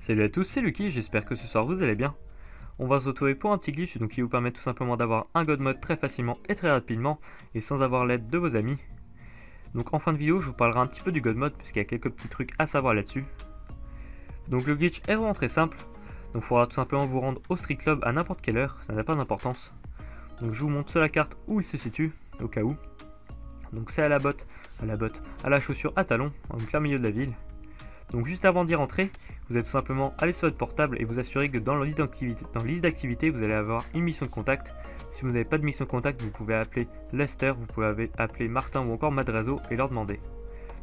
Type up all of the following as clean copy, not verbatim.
Salut à tous, c'est Lucky, j'espère que ce soir vous allez bien. On va se retrouver pour un petit glitch donc qui vous permet tout simplement d'avoir un God Mode très facilement et très rapidement et sans avoir l'aide de vos amis. Donc en fin de vidéo je vous parlerai un petit peu du God Mode puisqu'il y a quelques petits trucs à savoir là-dessus. Donc le glitch est vraiment très simple, donc il faudra tout simplement vous rendre au Street Club à n'importe quelle heure, ça n'a pas d'importance. Donc je vous montre sur la carte où il se situe, au cas où. Donc c'est à la chaussure à talons, en plein milieu de la ville. Donc juste avant d'y rentrer, vous allez tout simplement aller sur votre portable et vous assurer que dans la liste d'activités, vous allez avoir une mission de contact. Si vous n'avez pas de mission de contact, vous pouvez appeler Lester, vous pouvez appeler Martin ou encore Madrazo et leur demander.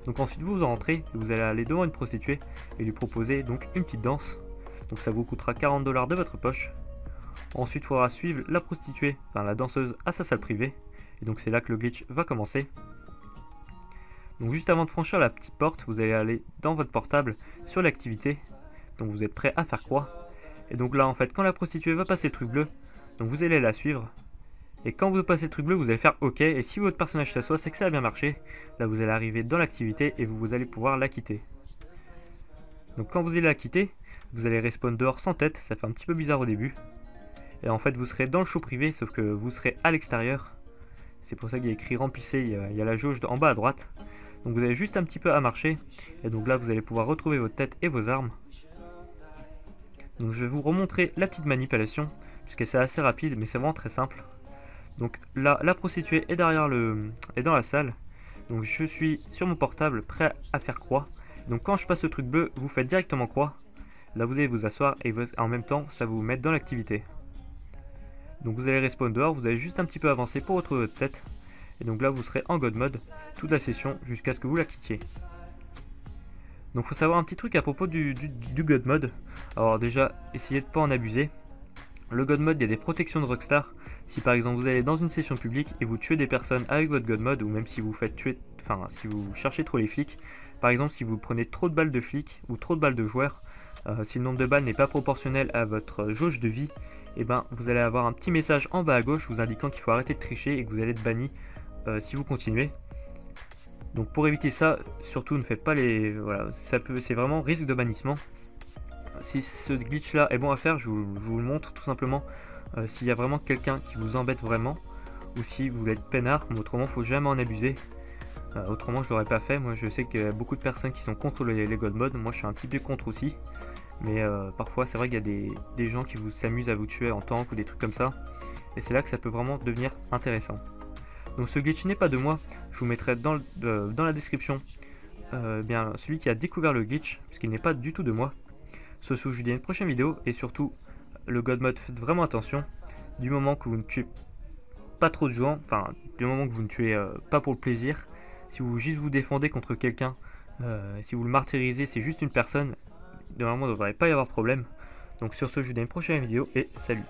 Donc ensuite vous rentrez, vous allez aller devant une prostituée et lui proposer donc une petite danse. Donc ça vous coûtera 40 $ de votre poche. Ensuite il faudra suivre la prostituée, enfin la danseuse à sa salle privée. Et donc c'est là que le glitch va commencer. Donc juste avant de franchir la petite porte, vous allez aller dans votre portable sur l'activité. Donc vous êtes prêt à faire croix. Et donc là en fait quand la prostituée va passer le truc bleu, donc vous allez la suivre. Et quand vous passez le truc bleu, vous allez faire OK. Et si votre personnage s'assoit, c'est que ça a bien marché. Là vous allez arriver dans l'activité et vous allez pouvoir la quitter. Donc quand vous allez la quitter, vous allez respawn dehors sans tête, ça fait un petit peu bizarre au début. Et en fait vous serez dans le show privé, sauf que vous serez à l'extérieur. C'est pour ça qu'il y a écrit remplissez, il y a la jauge en bas à droite. Donc vous avez juste un petit peu à marcher. Et donc là vous allez pouvoir retrouver votre tête et vos armes. Donc je vais vous remontrer la petite manipulation, puisque c'est assez rapide mais c'est vraiment très simple. Donc là la prostituée est dans la salle. Donc je suis sur mon portable prêt à faire croix. Donc quand je passe le truc bleu, vous faites directement croix. Là vous allez vous asseoir et en même temps ça va vous mettre dans l'activité. Donc vous allez respawn dehors, vous allez juste un petit peu avancer pour retrouver votre tête. Et donc là vous serez en God Mode toute la session jusqu'à ce que vous la quittiez. Donc il faut savoir un petit truc à propos du God Mode. Alors déjà, essayez de ne pas en abuser. Le God Mode, il y a des protections de Rockstar. Si par exemple vous allez dans une session publique et vous tuez des personnes avec votre God Mode, ou même si vous faites tuer, enfin si vous cherchez trop les flics, par exemple si vous prenez trop de balles de flics ou trop de balles de joueurs, si le nombre de balles n'est pas proportionnel à votre jauge de vie, et ben vous allez avoir un petit message en bas à gauche vous indiquant qu'il faut arrêter de tricher et que vous allez être banni si vous continuez. Donc pour éviter ça, surtout ne faites pas les... Voilà, c'est vraiment risque de bannissement. Si ce glitch là est bon à faire, je vous le montre tout simplement s'il y a vraiment quelqu'un qui vous embête vraiment, ou si vous êtes peinard, mais autrement il ne faut jamais en abuser. Autrement je l'aurais pas fait, moi je sais qu'il y a beaucoup de personnes qui sont contre les God Mode, moi je suis un petit peu contre aussi. Mais parfois c'est vrai qu'il y a des gens qui s'amusent à vous tuer en tank ou des trucs comme ça. Et c'est là que ça peut vraiment devenir intéressant. Donc ce glitch n'est pas de moi, je vous mettrai dans la description bien celui qui a découvert le glitch, parce qu'il n'est pas du tout de moi. Ce sous je vous dis à une prochaine vidéo, et surtout le God Mode, faites vraiment attention, du moment que vous ne tuez pas trop de gens, enfin du moment que vous ne tuez pas pour le plaisir, si vous juste vous défendez contre quelqu'un, si vous le martyrisez, c'est juste une personne, normalement il ne devrait pas y avoir de problème. Donc sur ce je vous dis à une prochaine vidéo et salut.